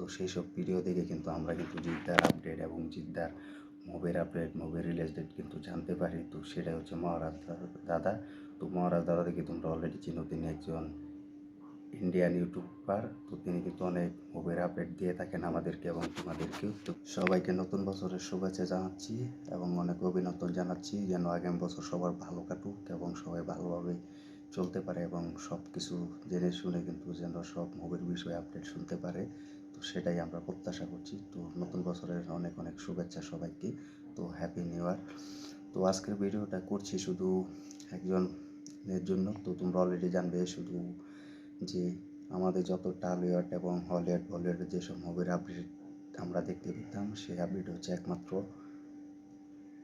তো সেই সব ভিডিও দেখে কিন্তু আমরা কিন্তু জিদ্দার আপডেট এবং জিদ্দার মুভির আপডেট, মুভির রিলিজ ডেট কিন্তু জানতে পারি। তো সেটাই হচ্ছে মহারাজ দাদা। তো মহারাজ দাদা দেখে তোমরা অলরেডি চিনো, তিনি একজন ইন্ডিয়ান ইউটিউবার। তো তিনি কিন্তু অনেক মুভির আপডেট দিয়ে থাকেন আমাদেরকে এবং তোমাদেরকেও। তো সবাইকে নতুন বছরের শুভেচ্ছা জানাচ্ছি এবং অনেক অভিনন্দন জানাচ্ছি, যেন আগামী বছর সবার ভালো কাটুক এবং সবাই ভালোভাবে চলতে পারে এবং সব কিছু জেনে শুনে কিন্তু যেন সব মুভির বিষয়ে আপডেট শুনতে পারে। তো সেটাই আমরা প্রত্যাশা করছি। তো নতুন বছরের অনেক অনেক শুভেচ্ছা সবাইকে। তো হ্যাপি নিউ ইয়ার। তো আজকের ভিডিওটা করছি শুধু একজনের জন্য। তো তোমরা অলরেডি জানবে শুধু যে আমাদের যত টলিউড এবং হলিউড বলিউডের যেসব মুভির আপডেট আমরা দেখতে পেতাম, সেই আপডেট হচ্ছে একমাত্র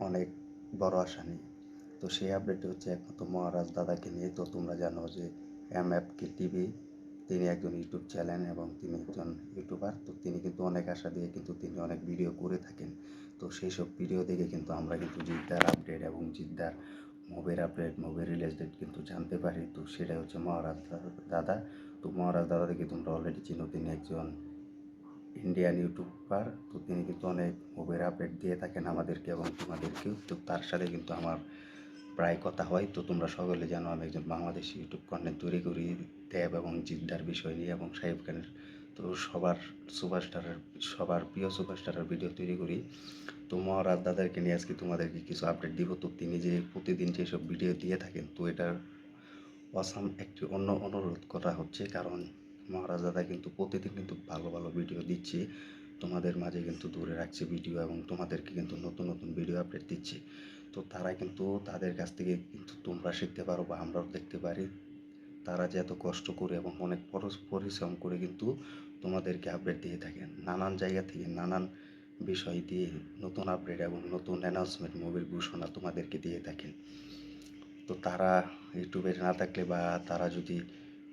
অনেক বড় আশা নিয়ে। তো সেই আপডেট হচ্ছে একমাত্র মহারাজ দাদাকে নিয়ে। তো তোমরা জানো যে MFK টিভি, তিনি একজন ইউটিউব চ্যানেল এবং তিনি একজন ইউটিউবার। তো তিনি কিন্তু অনেক আশা দিয়ে কিন্তু তিনি অনেক ভিডিও করে থাকেন। তো সেই সব ভিডিও দেখে কিন্তু আমরা কিন্তু জিদ্দার আপডেট এবং জিদ্দার মুভির আপডেট, মুভির রিলিজ ডেট কিন্তু জানতে পারি। তো সেটাই হচ্ছে মহারাজ দাদা। তো মহারাজ দাদা দেখে তোমরা অলরেডি চিনো, তিনি একজন ইন্ডিয়ান ইউটিউবার। তো তিনি কিন্তু অনেক মুভির আপডেট দিয়ে থাকেন আমাদেরকে এবং তোমাদেরকেও। তো তার সাথে কিন্তু আমার প্রায় কথা হয়। তো তোমরা সকলে জানো আমি একজন বাংলাদেশি ইউটিউব কন্টেন্ট তৈরি করি দেব এবং জিদ্দার বিষয় নিয়ে এবং শাহিব খানের। তো সবার প্রিয় সুপারস্টারের ভিডিও তৈরি করি। তো মহারাজ দাদাকে নিয়ে আজকে তোমাদেরকে কিছু আপডেট দিব। তো তিনি যে প্রতিদিন যেসব ভিডিও দিয়ে থাকেন, তো এটার অসাম একটি অন্য অনুরোধ করা হচ্ছে, কারণ মহারাজ দাদা কিন্তু প্রতিদিন কিন্তু ভালো ভালো ভিডিও দিচ্ছে, তোমাদের মাঝে কিন্তু দূরে রাখছে ভিডিও এবং তোমাদেরকে কিন্তু নতুন নতুন ভিডিও আপডেট দিচ্ছে। তো তারা কিন্তু তাদের কাছ থেকে কিন্তু তোমরা শিখতে পারো বা আমরাও দেখতে পারি তারা যে এত কষ্ট করে এবং অনেক পরিশ্রম করে কিন্তু তোমাদেরকে আপডেট দিয়ে থাকেন নানান জায়গা থেকে, নানান বিষয় দিয়ে নতুন আপডেট এবং নতুন অ্যানাউন্সমেন্ট, মুভির ঘোষণা তোমাদেরকে দিয়ে থাকেন। তো তারা ইউটিউবে না থাকলে বা তারা যদি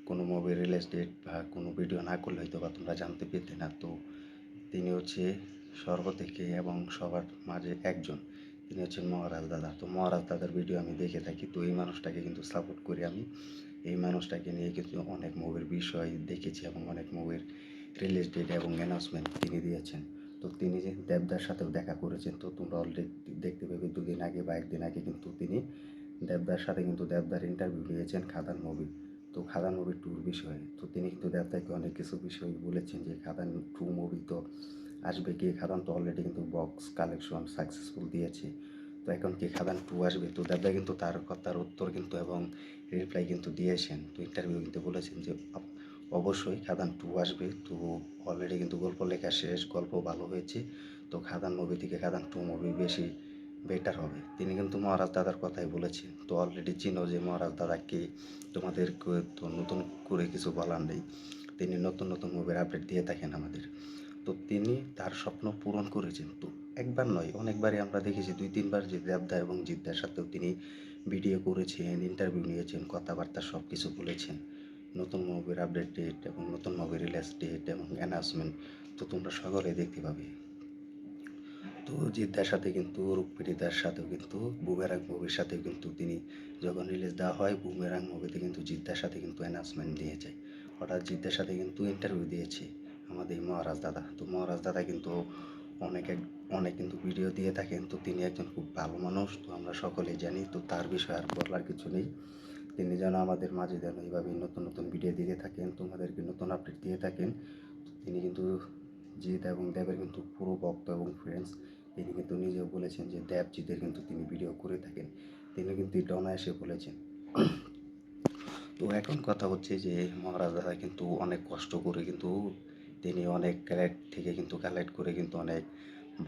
কোনো মুভির রিলিজ ডেট বা কোনো ভিডিও না করলে হয়তো বা তোমরা জানতে পেতে না। তো তিনি হচ্ছে সর্ব থেকে এবং সবার মাঝে একজন, তিনি হচ্ছেন মহারাজ দাদা। তো মহারাজ দাদার ভিডিও আমি দেখে থাকি। তো এই মানুষটাকে কিন্তু সাপোর্ট করি আমি। এই মানুষটাকে নিয়ে কিন্তু অনেক মুভির বিষয় দেখেছি এবং অনেক মুভির রিলিজ ডেট এবং অ্যানাউন্সমেন্ট তিনি দিয়েছেন। তো তিনি যে দেবদার সাথেও দেখা করেছেন, তো তোমরা অলরেডি দেখতে পাবে দুদিন আগে বা একদিন আগে কিন্তু তিনি দেবদার সাথে কিন্তু দেবদার ইন্টারভিউ নিয়েছেন খাদান মুভি। তো খাদান মুভি টুর বিষয়ে তো তিনি কিন্তু দেবদাকে অনেক কিছু বিষয় বলেছেন যে খাদান 2 মুভি তো আসবে কি, খাদান তো অলরেডি কিন্তু বক্স কালেকশন সাকসেসফুল দিয়েছে, তো এখন কি খাদান 2 আসবে। তো দেবদা কিন্তু তার কথার উত্তর কিন্তু এবং রিপ্লাই কিন্তু দিয়েছেন। তো ইন্টারভিউ কিন্তু বলেছেন যে অবশ্যই খাদান 2 আসবে। তো অলরেডি কিন্তু গল্প লেখা শেষ, গল্প ভালো হয়েছে। তো খাদান মুভি থেকে খাদান 2 মুভি বেশি বেটার হবে, তিনি কিন্তু মহারাজ দাদার কথাই বলেছেন। তো অলরেডি চিনো যে মহারাজ দাদাকে, তোমাদেরকে তো নতুন করে কিছু বলার নেই, তিনি নতুন নতুন মুভির আপডেট দিয়ে থাকেন আমাদের। তো তিনি তার স্বপ্ন পূরণ করেছেন। তো একবার নয়, অনেকবারই আমরা দেখেছি, 2-3 বার যে দেবদা এবং জিদ্দার সাথেও তিনি ভিডিও করেছেন, ইন্টারভিউ নিয়েছেন, কথাবার্তা সব কিছু বলেছেন, নতুন মুভির আপডেট ডেট এবং নতুন মুভির রিলিজ ডেট এবং অ্যানাউন্সমেন্ট তো তোমরা সকলে দেখতে পাবে। তো জিদ্দার সাথে কিন্তু রুকমিনিদার সাথেও কিন্তু বুমেরাং মুভির সাথেও কিন্তু তিনি যখন রিলিজ দেওয়া হয়, বুমেরাং মুভিতে কিন্তু জিদ্দার সাথে কিন্তু অ্যানাউন্সমেন্ট দিয়ে যায়। হঠাৎ জিদ্দার সাথে কিন্তু ইন্টারভিউ দিয়েছে আমাদের মহারাজ দাদা। তো মহারাজ দাদা কিন্তু অনেক অনেক কিন্তু ভিডিও দিয়ে থাকেন। তো তিনি একজন খুব ভালো মানুষ, তো আমরা সকলেই জানি। তো তার বিষয়ে আর বলার কিছু নেই। তিনি যেন আমাদের মাঝে যেন এইভাবেই নতুন নতুন ভিডিও দিয়ে থাকেন, তোমাদেরকে নতুন আপডেট দিয়ে থাকেন। তিনি কিন্তু জিৎ এবং দেবের কিন্তু পুরো ভক্ত এবং ফ্রেন্ডস। তিনি কিন্তু নিজেও বলেছেন যে দেব জিতের কিন্তু তিনি ভিডিও করে থাকেন, তিনি কিন্তু এটা অনায়াসে বলেছেন। তো এখন কথা হচ্ছে যে মহারাজ দাদা কিন্তু অনেক কষ্ট করে কিন্তু তিনি অনেক কালেক্ট করে কিন্তু অনেক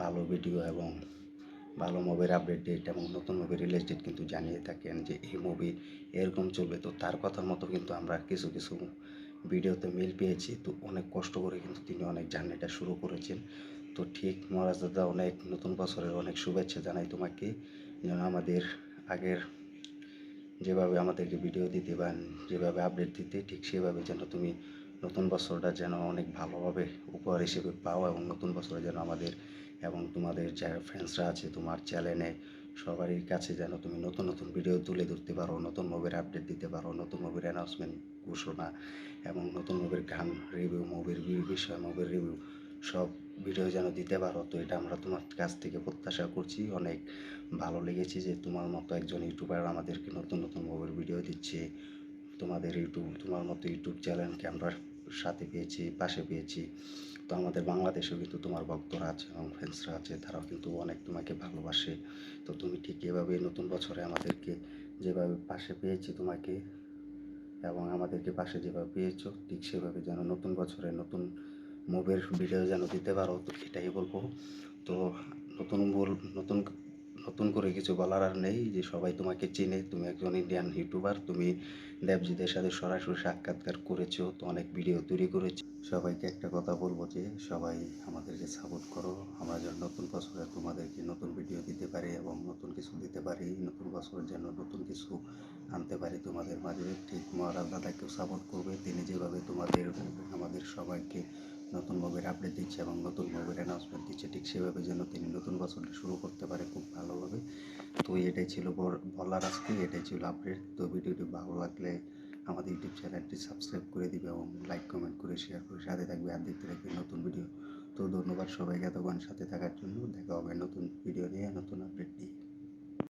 ভালো ভিডিও এবং ভালো মুভির আপডেট ডেট এবং নতুন মুভির রিলিজ ডেট কিন্তু জানিয়ে থাকেন যে এই মুভি এরকম চলবে। তো তার কথার মতো কিন্তু আমরা কিছু কিছু ভিডিওতে মিল পেয়েছি। তো অনেক কষ্ট করে কিন্তু তিনি অনেক জার্নিটা শুরু করেছেন। তো ঠিক মহারাজ দাদা, অনেক নতুন বছরের অনেক শুভেচ্ছা জানাই তোমাকে, যেন আমাদের আগের যেভাবে আমাদেরকে ভিডিও দিতে বা যেভাবে আপডেট দিতে, ঠিক সেভাবে যেন তুমি নতুন বছরটা যেন অনেক ভালোভাবে উপহার হিসেবে পাও এবং নতুন বছরে যেন আমাদের এবং তোমাদের যারা ফ্রেন্ডসরা আছে তোমার চ্যানেলে সবারই কাছে যেন তুমি নতুন নতুন ভিডিও তুলে ধরতে পারো, নতুন মুভির আপডেট দিতে পারো, নতুন মুভির অ্যানাউন্সমেন্ট ঘোষণা এবং নতুন মুভির গান রিভিউ, মুভির বিষয়, মুভির রিভিউ সব ভিডিও যেন দিতে পারো। তো এটা আমরা তোমার কাছ থেকে প্রত্যাশা করছি। অনেক ভালো লেগেছে যে তোমার মতো একজন ইউটিউবার আমাদেরকে নতুন নতুন মোবাইল ভিডিও দিচ্ছে। তোমার মতো ইউটিউব চ্যানেলকে আমরা সাথে পেয়েছি, পাশে পেয়েছি। তো আমাদের বাংলাদেশেও কিন্তু তোমার ভক্তরা আছে এবং ফ্যান্সরা আছে, তারাও কিন্তু অনেক তোমাকে ভালোবাসে। তো তুমি ঠিক এভাবেই নতুন বছরে আমাদেরকে যেভাবে পাশে পেয়েছি তোমাকে, এবং আমাদেরকে পাশে যেভাবে পেয়েছো, ঠিক সেভাবে যেন নতুন বছরে নতুন মুভির ভিডিও যেন দিতে পারো। তো এটাই বলবো। তো নতুন নতুন করে কিছু বলার আর নেই, যে সবাই তোমাকে চেনে, তুমি একজন ইন্ডিয়ান ইউটিউবার, তুমি দেবজিদের সাথে সরাসরি সাক্ষাৎকার করেছো, তো অনেক ভিডিও তৈরি করেছো। সবাইকে একটা কথা বলবো যে সবাই আমাদেরকে সাপোর্ট করো, আমরা যেন নতুন বছরে তোমাদেরকে নতুন ভিডিও দিতে পারি এবং নতুন কিছু দিতে পারি, নতুন বছরের জন্য নতুন কিছু আনতে পারি তোমাদের মাঝে। ঠিক মহারাজ দাদাকেও সাপোর্ট করবে, তিনি যেভাবে আমাদের সবাইকে নতুন মুভির আপডেট দিচ্ছে এবং নতুন মুভির অ্যানাউন্সমেন্ট দিচ্ছে, ঠিক সেভাবে যেন তিনি নতুন বছরটা শুরু করতে পারে খুব ভালোভাবে। তো এটাই ছিল বলার আজকে, এটাই ছিল আপডেট। তো ভিডিওটি ভালো লাগলে আমাদের ইউটিউব চ্যানেলটি সাবস্ক্রাইব করে দিবে এবং লাইক কমেন্ট করে শেয়ার করে সাথে থাকবে, আর দেখতে থাকবে নতুন ভিডিও। তো ধন্যবাদ সবাইকে এতক্ষণ সাথে থাকার জন্য। দেখা হবে নতুন ভিডিও নিয়ে, নতুন আপডেট নিয়ে।